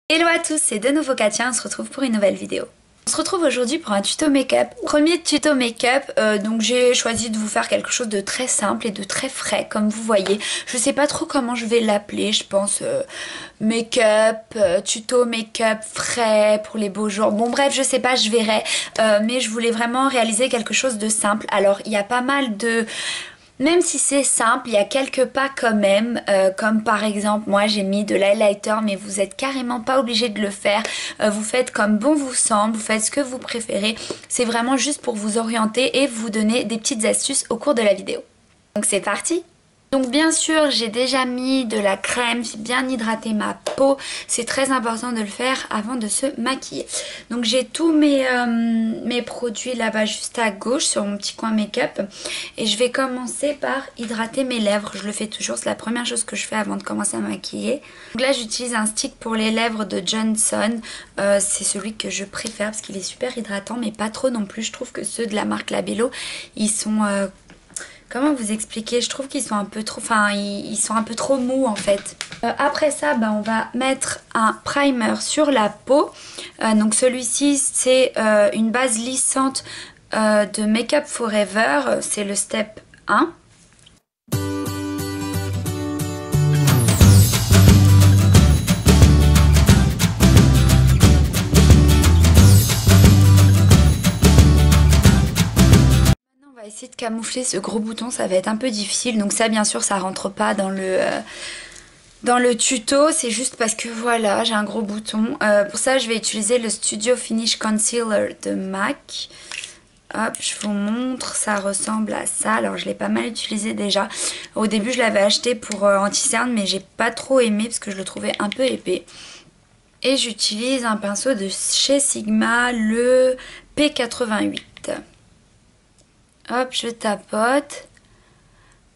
Hello à tous, c'est de nouveau Katia, on se retrouve pour une nouvelle vidéo. On se retrouve aujourd'hui pour un tuto make-up. Premier tuto make-up, donc j'ai choisi de vous faire quelque chose de très simple et de très frais comme vous voyez. Je sais pas trop comment je vais l'appeler, je pense make-up, tuto make-up frais pour les beaux jours. Bon bref, je sais pas, je verrai. Mais je voulais vraiment réaliser quelque chose de simple. Alors il y a pas mal de... Même si c'est simple, il y a quelques pas quand même, comme par exemple moi j'ai mis de l'highlighter mais vous êtes carrément pas obligé de le faire, vous faites comme bon vous semble, vous faites ce que vous préférez, c'est vraiment juste pour vous orienter et vous donner des petites astuces au cours de la vidéo. Donc c'est parti! Donc bien sûr j'ai déjà mis de la crème, j'ai bien hydraté ma peau, c'est très important de le faire avant de se maquiller. Donc j'ai tous mes produits là-bas juste à gauche sur mon petit coin make-up et je vais commencer par hydrater mes lèvres, je le fais toujours, c'est la première chose que je fais avant de commencer à maquiller. Donc là j'utilise un stick pour les lèvres de Johnson, c'est celui que je préfère parce qu'il est super hydratant mais pas trop non plus, je trouve que ceux de la marque Labello ils sont... Comment vous expliquer? Je trouve qu'ils sont un peu trop... Enfin, ils sont un peu trop mous en fait. Après ça, on va mettre un primer sur la peau. Donc celui-ci, c'est une base lissante de Make Up Forever. C'est le step 1. Essayer de camoufler ce gros bouton, ça va être un peu difficile, donc ça bien sûr ça rentre pas dans le tuto, c'est juste parce que voilà j'ai un gros bouton. Pour ça je vais utiliser le Studio Finish Concealer de MAC. Hop, je vous montre, ça ressemble à ça. Alors je l'ai pas mal utilisé déjà. Au début je l'avais acheté pour anti-cerne mais j'ai pas trop aimé parce que je le trouvais un peu épais. Et j'utilise un pinceau de chez Sigma, le P88. Hop, je tapote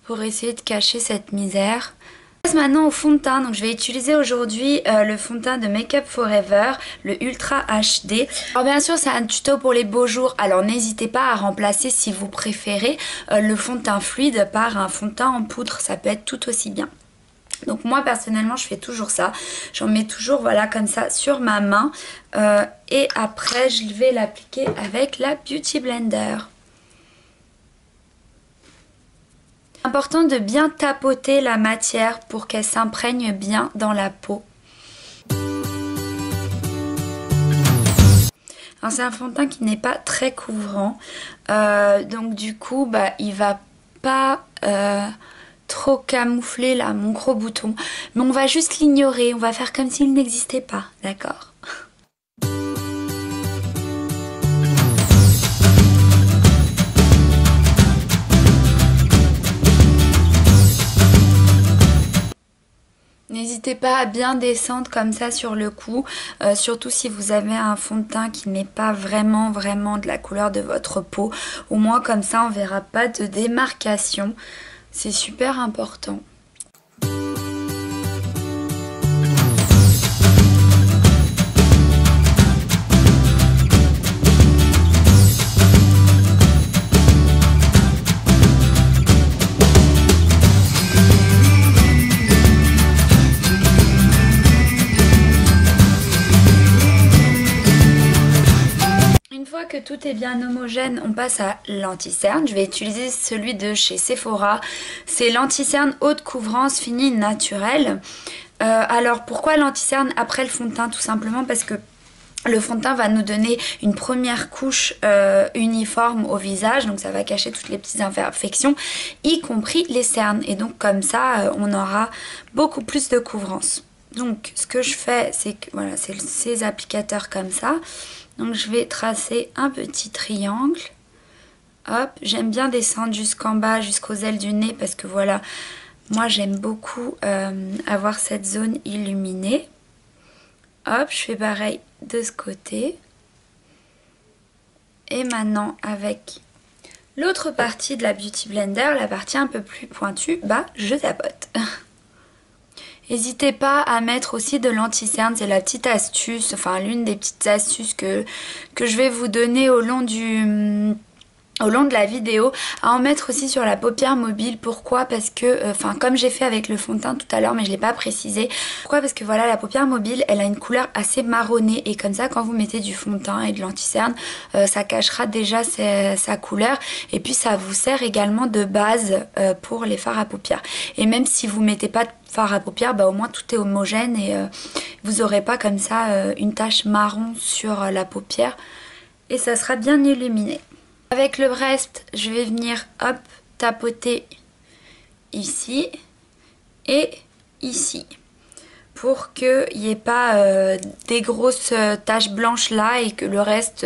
pour essayer de cacher cette misère. Je passe maintenant au fond de teint. Donc je vais utiliser aujourd'hui le fond de teint de Make Up Forever, le Ultra HD. Alors bien sûr c'est un tuto pour les beaux jours. Alors n'hésitez pas à remplacer si vous préférez le fond de teint fluide par un fond de teint en poudre. Ça peut être tout aussi bien. Donc moi personnellement je fais toujours ça. J'en mets toujours voilà comme ça sur ma main. Et après je vais l'appliquer avec la Beauty Blender. Important de bien tapoter la matière pour qu'elle s'imprègne bien dans la peau. C'est un fond de teint qui n'est pas très couvrant, donc du coup il va pas trop camoufler là mon gros bouton, mais on va juste l'ignorer, on va faire comme s'il n'existait pas, d'accord ? N'hésitez pas à bien descendre comme ça sur le cou, surtout si vous avez un fond de teint qui n'est pas vraiment de la couleur de votre peau. Au moins comme ça on verra pas de démarcation, c'est super important. Que tout est bien homogène, on passe à l'anti-cerne. Je vais utiliser celui de chez Sephora. C'est l'anti-cerne haute couvrance fini naturel. Alors pourquoi l'anti-cerne après le fond de teint? Tout simplement parce que le fond de teint va nous donner une première couche uniforme au visage, donc ça va cacher toutes les petites imperfections, y compris les cernes. Et donc comme ça, on aura beaucoup plus de couvrance. Donc ce que je fais, c'est que voilà, c'est ces applicateurs comme ça. Donc je vais tracer un petit triangle. Hop, j'aime bien descendre jusqu'en bas, jusqu'aux ailes du nez parce que voilà, moi j'aime beaucoup avoir cette zone illuminée. Hop, je fais pareil de ce côté. Et maintenant avec l'autre partie de la Beauty Blender, la partie un peu plus pointue, je tapote. N'hésitez pas à mettre aussi de l'anti-cerne, c'est la petite astuce, enfin l'une des petites astuces que je vais vous donner au long au long de la vidéo à en mettre aussi sur la paupière mobile. Pourquoi? Parce que, comme j'ai fait avec le fond de teint tout à l'heure mais je l'ai pas précisé. Pourquoi? Parce que voilà, la paupière mobile elle a une couleur assez marronnée et comme ça quand vous mettez du fond de teint et de l'anti-cerne ça cachera déjà sa couleur et puis ça vous sert également de base pour les fards à paupières. Et même si vous mettez pas de fard à paupières, au moins tout est homogène et vous aurez pas comme ça une tache marron sur la paupière et ça sera bien illuminé. Avec le reste, je vais venir hop tapoter ici et ici pour qu'il n'y ait pas des grosses taches blanches là et que le reste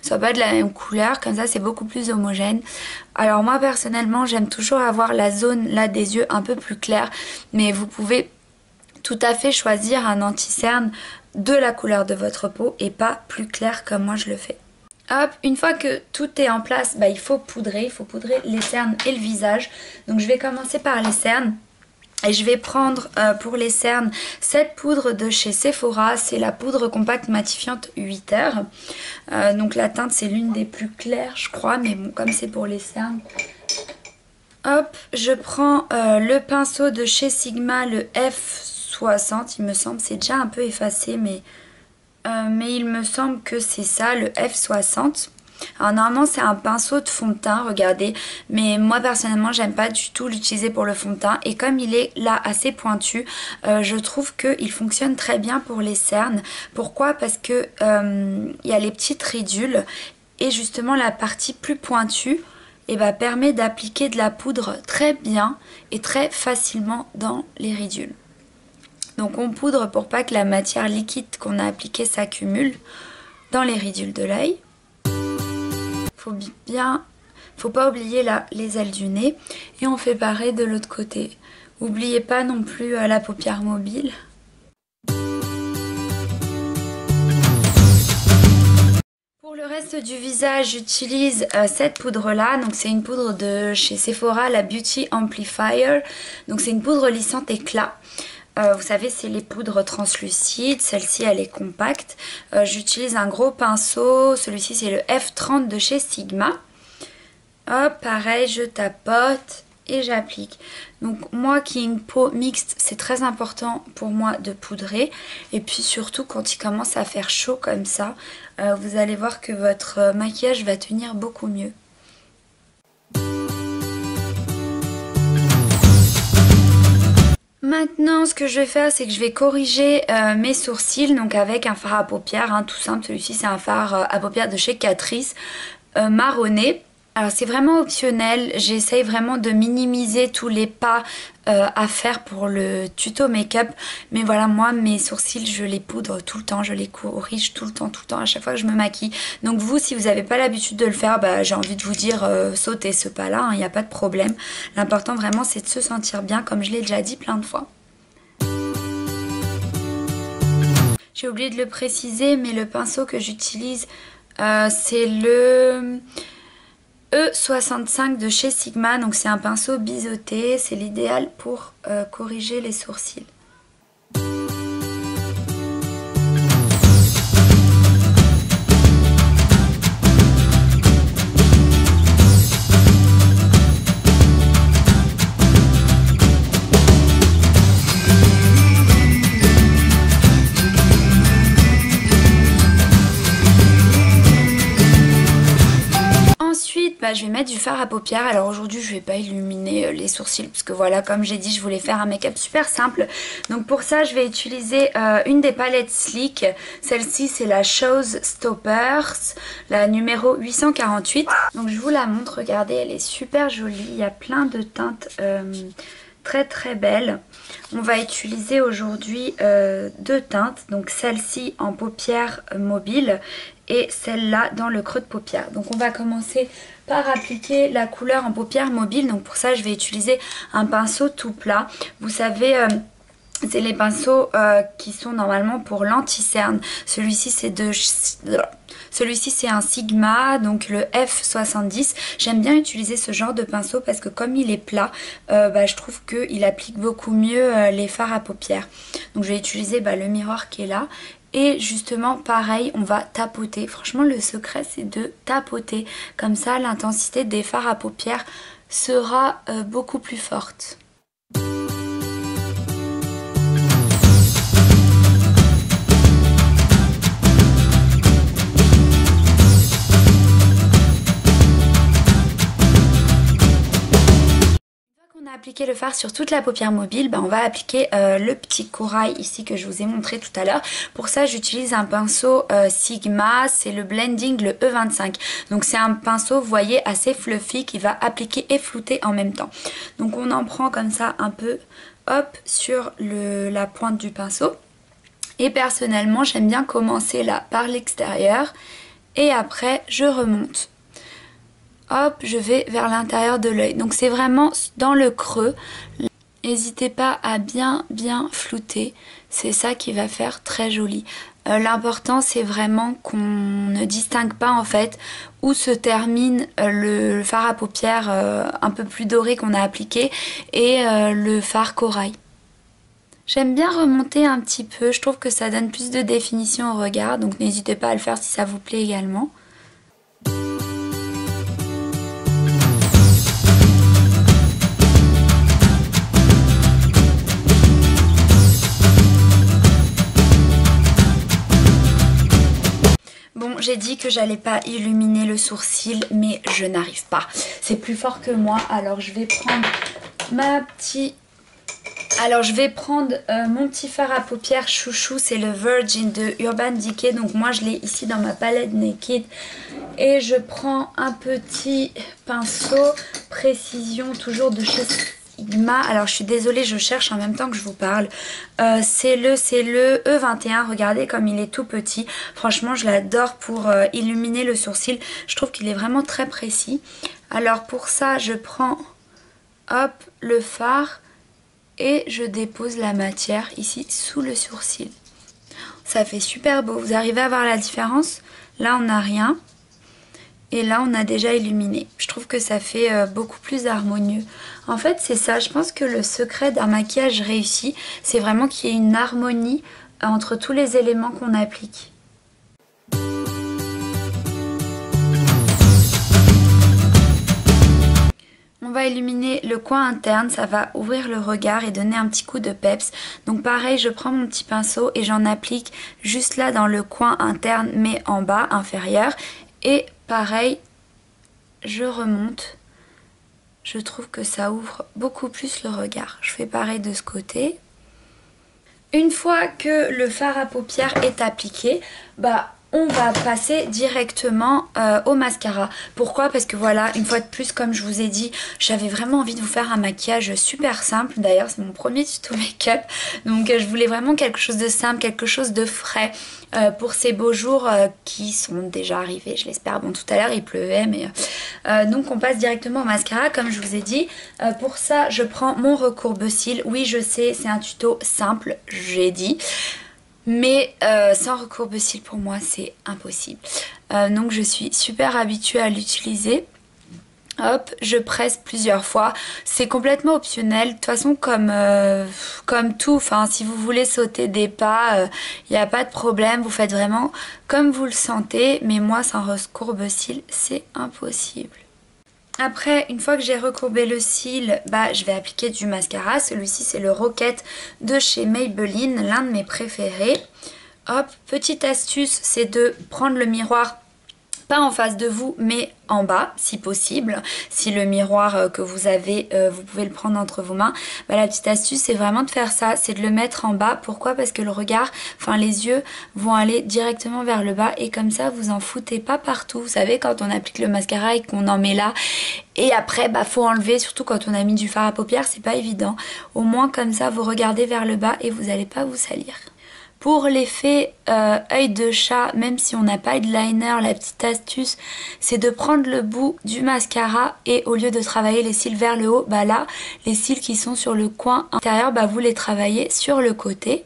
soit pas de la même couleur. Comme ça c'est beaucoup plus homogène. Alors moi personnellement j'aime toujours avoir la zone là des yeux un peu plus claire, mais vous pouvez tout à fait choisir un anti-cerne de la couleur de votre peau et pas plus clair comme moi je le fais. Hop, une fois que tout est en place, il faut poudrer les cernes et le visage. Donc je vais commencer par les cernes. Et je vais prendre pour les cernes cette poudre de chez Sephora, c'est la poudre compacte matifiante 8 heures. Donc la teinte c'est l'une des plus claires je crois, mais bon comme c'est pour les cernes. Hop, je prends le pinceau de chez Sigma, le F60 il me semble, c'est déjà un peu effacé mais il me semble que c'est ça, le F60. Alors normalement c'est un pinceau de fond de teint, regardez, mais moi personnellement j'aime pas du tout l'utiliser pour le fond de teint et comme il est là assez pointu, je trouve qu'il fonctionne très bien pour les cernes. Pourquoi? Parce que il y a les petites ridules et justement la partie plus pointue permet d'appliquer de la poudre très bien et très facilement dans les ridules. Donc on poudre pour pas que la matière liquide qu'on a appliquée s'accumule dans les ridules de l'œil. Faut pas oublier là les ailes du nez et on fait pareil de l'autre côté. N'oubliez pas non plus la paupière mobile. Pour le reste du visage, j'utilise cette poudre là, donc c'est une poudre de chez Sephora, la Beauty Amplifier. Donc c'est une poudre lissante éclat. Vous savez c'est les poudres translucides, celle-ci elle est compacte. J'utilise un gros pinceau, celui-ci c'est le F30 de chez Sigma. Hop, pareil je tapote et j'applique. Donc moi qui ai une peau mixte, c'est très important pour moi de poudrer. Et puis surtout quand il commence à faire chaud comme ça, vous allez voir que votre maquillage va tenir beaucoup mieux. Maintenant ce que je vais faire c'est que je vais corriger mes sourcils donc avec un fard à paupières tout simple. Celui-ci c'est un fard à paupières de chez Catrice marronné. Alors c'est vraiment optionnel, j'essaye vraiment de minimiser tous les pas à faire pour le tuto make-up. Mais voilà, moi mes sourcils je les poudre tout le temps, je les corrige tout le temps à chaque fois que je me maquille. Donc vous si vous n'avez pas l'habitude de le faire, j'ai envie de vous dire sautez ce pas là, il n'y a pas de problème. L'important vraiment c'est de se sentir bien comme je l'ai déjà dit plein de fois. J'ai oublié de le préciser mais le pinceau que j'utilise c'est le E65 de chez Sigma, donc c'est un pinceau biseauté, c'est l'idéal pour corriger les sourcils. Je vais mettre du fard à paupières. Alors aujourd'hui je vais pas illuminer les sourcils parce que voilà comme j'ai dit je voulais faire un make-up super simple. Donc pour ça je vais utiliser une des palettes Sleek. Celle-ci c'est la Shows Stoppers, la numéro 848. Donc je vous la montre, regardez elle est super jolie. Il y a plein de teintes très très belles. On va utiliser aujourd'hui deux teintes. Donc celle-ci en paupières mobiles et celle-là dans le creux de paupière. Donc on va commencer par appliquer la couleur en paupières mobiles. Donc pour ça je vais utiliser un pinceau tout plat. Vous savez c'est les pinceaux qui sont normalement pour l'anti-cerne. Celui-ci c'est un Sigma, donc le F70. J'aime bien utiliser ce genre de pinceau parce que comme il est plat, je trouve qu'il applique beaucoup mieux les fards à paupières. Donc je vais utiliser le miroir qui est là Et justement pareil, on va tapoter. Franchement le secret c'est de tapoter. Comme ça l'intensité des fards à paupières sera beaucoup plus forte. Appliquer le fard sur toute la paupière mobile, on va appliquer le petit corail ici que je vous ai montré tout à l'heure. Pour ça j'utilise un pinceau Sigma, c'est le Blending, le E25. Donc c'est un pinceau, vous voyez, assez fluffy qui va appliquer et flouter en même temps. Donc on en prend comme ça un peu, hop, sur la pointe du pinceau. Et personnellement j'aime bien commencer là par l'extérieur et après je remonte. Hop, je vais vers l'intérieur de l'œil. Donc c'est vraiment dans le creux. N'hésitez pas à bien flouter. C'est ça qui va faire très joli. L'important c'est vraiment qu'on ne distingue pas en fait où se termine le fard à paupières un peu plus doré qu'on a appliqué et le fard corail. J'aime bien remonter un petit peu. Je trouve que ça donne plus de définition au regard. Donc n'hésitez pas à le faire si ça vous plaît également. Bon, j'ai dit que j'allais pas illuminer le sourcil, mais je n'arrive pas. C'est plus fort que moi, alors je vais prendre mon petit fard à paupières chouchou, c'est le Virgin de Urban Decay. Donc moi je l'ai ici dans ma palette Naked. Et je prends un petit pinceau précision, toujours de chez Sigma. Alors je suis désolée, je cherche en même temps que je vous parle. C'est le E21, regardez comme il est tout petit. Franchement je l'adore pour illuminer le sourcil. Je trouve qu'il est vraiment très précis. Alors pour ça je prends, hop, le fard et je dépose la matière ici sous le sourcil. Ça fait super beau, vous arrivez à voir la différence? Là on n'a rien. Et là on a déjà illuminé. Je trouve que ça fait beaucoup plus harmonieux. En fait c'est ça, je pense que le secret d'un maquillage réussi, c'est vraiment qu'il y ait une harmonie entre tous les éléments qu'on applique. On va illuminer le coin interne, ça va ouvrir le regard et donner un petit coup de peps. Donc pareil, je prends mon petit pinceau et j'en applique juste là dans le coin interne mais en bas, inférieur. Et pareil, je remonte. Je trouve que ça ouvre beaucoup plus le regard. Je fais pareil de ce côté. Une fois que le fard à paupières est appliqué, on va passer directement au mascara. Pourquoi? Parce que voilà, une fois de plus, comme je vous ai dit, j'avais vraiment envie de vous faire un maquillage super simple. D'ailleurs, c'est mon premier tuto make-up. Donc je voulais vraiment quelque chose de simple, quelque chose de frais pour ces beaux jours qui sont déjà arrivés, je l'espère. Bon, tout à l'heure, il pleuvait, mais... donc on passe directement au mascara, comme je vous ai dit. Pour ça, je prends mon recourbe-cils. Oui, je sais, c'est un tuto simple, j'ai dit. Mais sans recourbe-cils pour moi c'est impossible. Donc je suis super habituée à l'utiliser. Hop, je presse plusieurs fois. C'est complètement optionnel. De toute façon comme tout, si vous voulez sauter des pas, il n'y a pas de problème. Vous faites vraiment comme vous le sentez. Mais moi sans recourbe-cils c'est impossible. Après, une fois que j'ai recourbé le cil, je vais appliquer du mascara. Celui-ci, c'est le Rocket de chez Maybelline, l'un de mes préférés. Hop, petite astuce, c'est de prendre le miroir, pas en face de vous, mais en bas, si possible. Si le miroir que vous avez, vous pouvez le prendre entre vos mains. La petite astuce, c'est vraiment de faire ça, c'est de le mettre en bas. Pourquoi? Parce que le regard, les yeux vont aller directement vers le bas et comme ça, vous en foutez pas partout. Vous savez, quand on applique le mascara et qu'on en met là, et après, faut enlever, surtout quand on a mis du fard à paupières, c'est pas évident. Au moins, comme ça, vous regardez vers le bas et vous n'allez pas vous salir. Pour l'effet œil de chat, même si on n'a pas de liner, la petite astuce c'est de prendre le bout du mascara et au lieu de travailler les cils vers le haut, là les cils qui sont sur le coin intérieur, vous les travaillez sur le côté.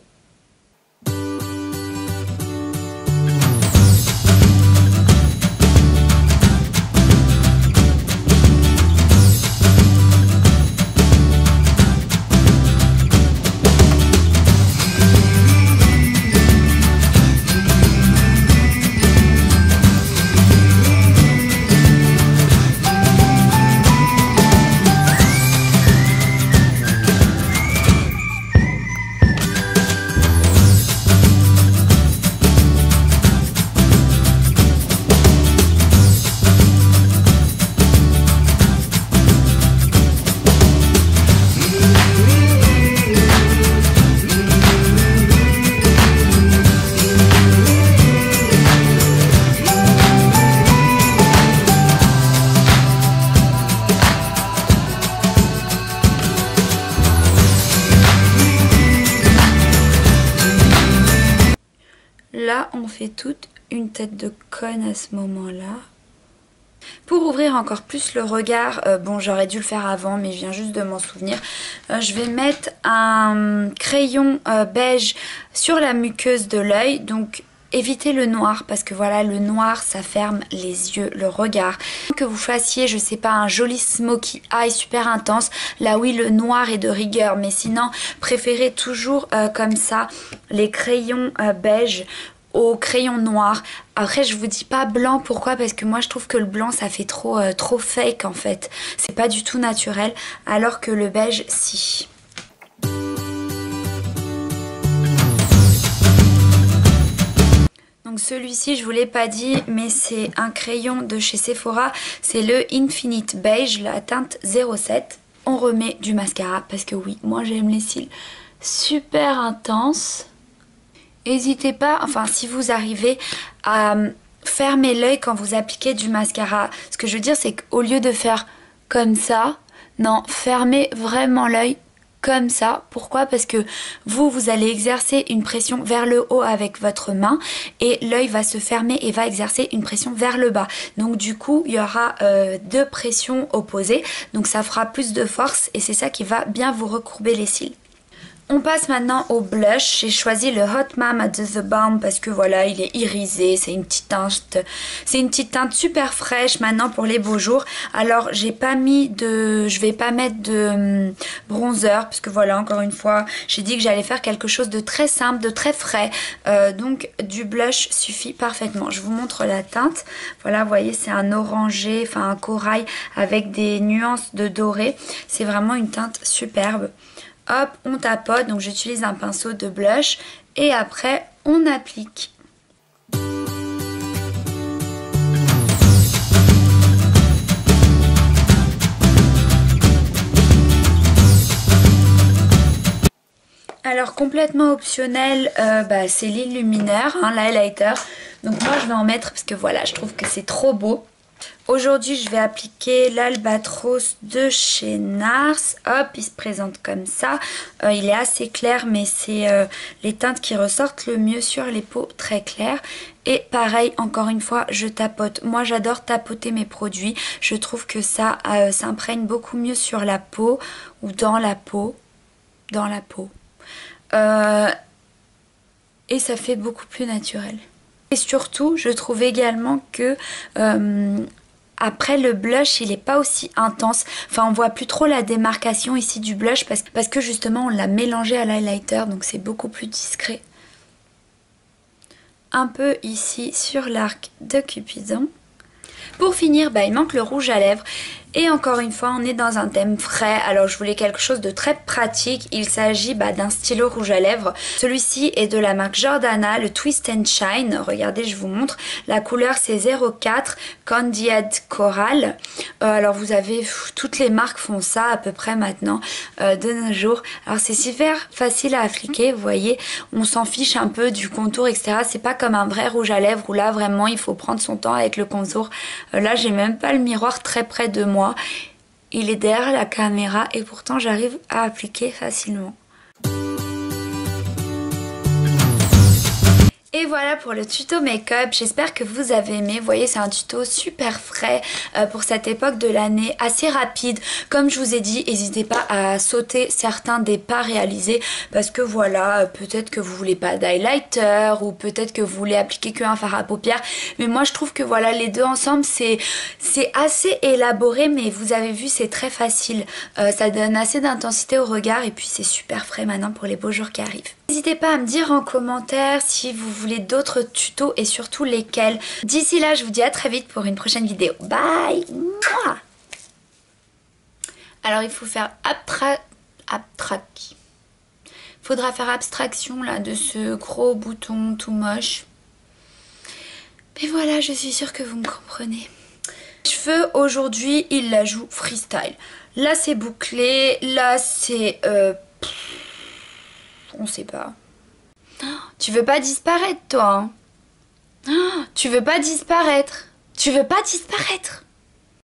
Là, on fait toute une tête de conne à ce moment-là. Pour ouvrir encore plus le regard, bon j'aurais dû le faire avant mais je viens juste de m'en souvenir, je vais mettre un crayon beige sur la muqueuse de l'œil, donc évitez le noir parce que voilà, le noir ça ferme les yeux, le regard. Que vous fassiez, je sais pas, un joli smoky eye super intense, là oui le noir est de rigueur, mais sinon préférez toujours comme ça les crayons beige au crayon noir. Après je vous dis pas blanc, pourquoi? Parce que moi je trouve que le blanc ça fait trop fake en fait, c'est pas du tout naturel, alors que le beige si. Donc celui-ci je vous l'ai pas dit mais c'est un crayon de chez Sephora, c'est le Infinite Beige, la teinte 07. On remet du mascara parce que oui, moi j'aime les cils super intenses. N'hésitez pas, enfin si vous arrivez à fermer l'œil quand vous appliquez du mascara. Ce que je veux dire c'est qu'au lieu de faire comme ça, non, fermez vraiment l'œil comme ça. Pourquoi? Parce que vous allez exercer une pression vers le haut avec votre main et l'œil va se fermer et va exercer une pression vers le bas. Donc du coup il y aura deux pressions opposées, donc ça fera plus de force et c'est ça qui va bien vous recourber les cils. On passe maintenant au blush. J'ai choisi le Hot Mama de The Balm parce que voilà, il est irisé, c'est une petite teinte super fraîche maintenant pour les beaux jours. Alors j'ai pas mis de, je vais pas mettre de bronzer parce que voilà, encore une fois, j'ai dit que j'allais faire quelque chose de très simple, de très frais. Donc du blush suffit parfaitement. Je vous montre la teinte. Voilà, vous voyez, c'est un orangé, enfin un corail avec des nuances de doré. C'est vraiment une teinte superbe. Hop, on tapote, donc j'utilise un pinceau de blush et après on applique. Alors complètement optionnel, c'est l'illuminaire, hein, l'highlighter. Donc moi je vais en mettre parce que voilà, je trouve que c'est trop beau. Aujourd'hui, je vais appliquer l'Albatros de chez NARS. Hop, il se présente comme ça. Il est assez clair, mais c'est les teintes qui ressortent le mieux sur les peaux très claires. Et pareil, encore une fois, je tapote. Moi, j'adore tapoter mes produits. Je trouve que ça s'imprègne beaucoup mieux sur la peau ou dans la peau. Dans la peau. Et ça fait beaucoup plus naturel. Et surtout, je trouve également que après le blush, il n'est pas aussi intense. Enfin, on voit plus trop la démarcation ici du blush parce que justement, on l'a mélangé à l'highlighter, donc c'est beaucoup plus discret. Un peu ici sur l'arc de Cupidon. Pour finir, il manque le rouge à lèvres. Et encore une fois, on est dans un thème frais. Alors je voulais quelque chose de très pratique. Il s'agit d'un stylo rouge à lèvres. Celui-ci est de la marque Jordana, le Twist and Shine. Regardez, je vous montre. La couleur c'est 04 Candied Coral. Alors vous avez, toutes les marques font ça à peu près maintenant de nos jours. Alors c'est super facile à appliquer, vous voyez. On s'en fiche un peu du contour, etc. C'est pas comme un vrai rouge à lèvres où là vraiment il faut prendre son temps avec le contour. Là j'ai même pas le miroir très près de moi. Il est derrière la caméra et pourtant j'arrive à appliquer facilement. Et voilà pour le tuto make-up, j'espère que vous avez aimé. Vous voyez, c'est un tuto super frais pour cette époque de l'année, assez rapide. Comme je vous ai dit, n'hésitez pas à sauter certains des pas réalisés parce que voilà, peut-être que vous voulez pas d'highlighter ou peut-être que vous voulez appliquer qu'un fard à paupières. Mais moi je trouve que voilà, les deux ensemble c'est assez élaboré, mais vous avez vu, c'est très facile. Ça donne assez d'intensité au regard et puis c'est super frais maintenant pour les beaux jours qui arrivent. N'hésitez pas à me dire en commentaire si vous voulez d'autres tutos et surtout lesquels. D'ici là, je vous dis à très vite pour une prochaine vidéo. Bye. Alors il faut faire faudra faire abstraction là de ce gros bouton tout moche. Mais voilà, je suis sûre que vous me comprenez. Cheveux, aujourd'hui, il la joue freestyle. Là c'est bouclé, là c'est on sait pas. Oh, tu veux pas disparaître toi, hein? Oh, tu veux pas disparaître? Tu veux pas disparaître?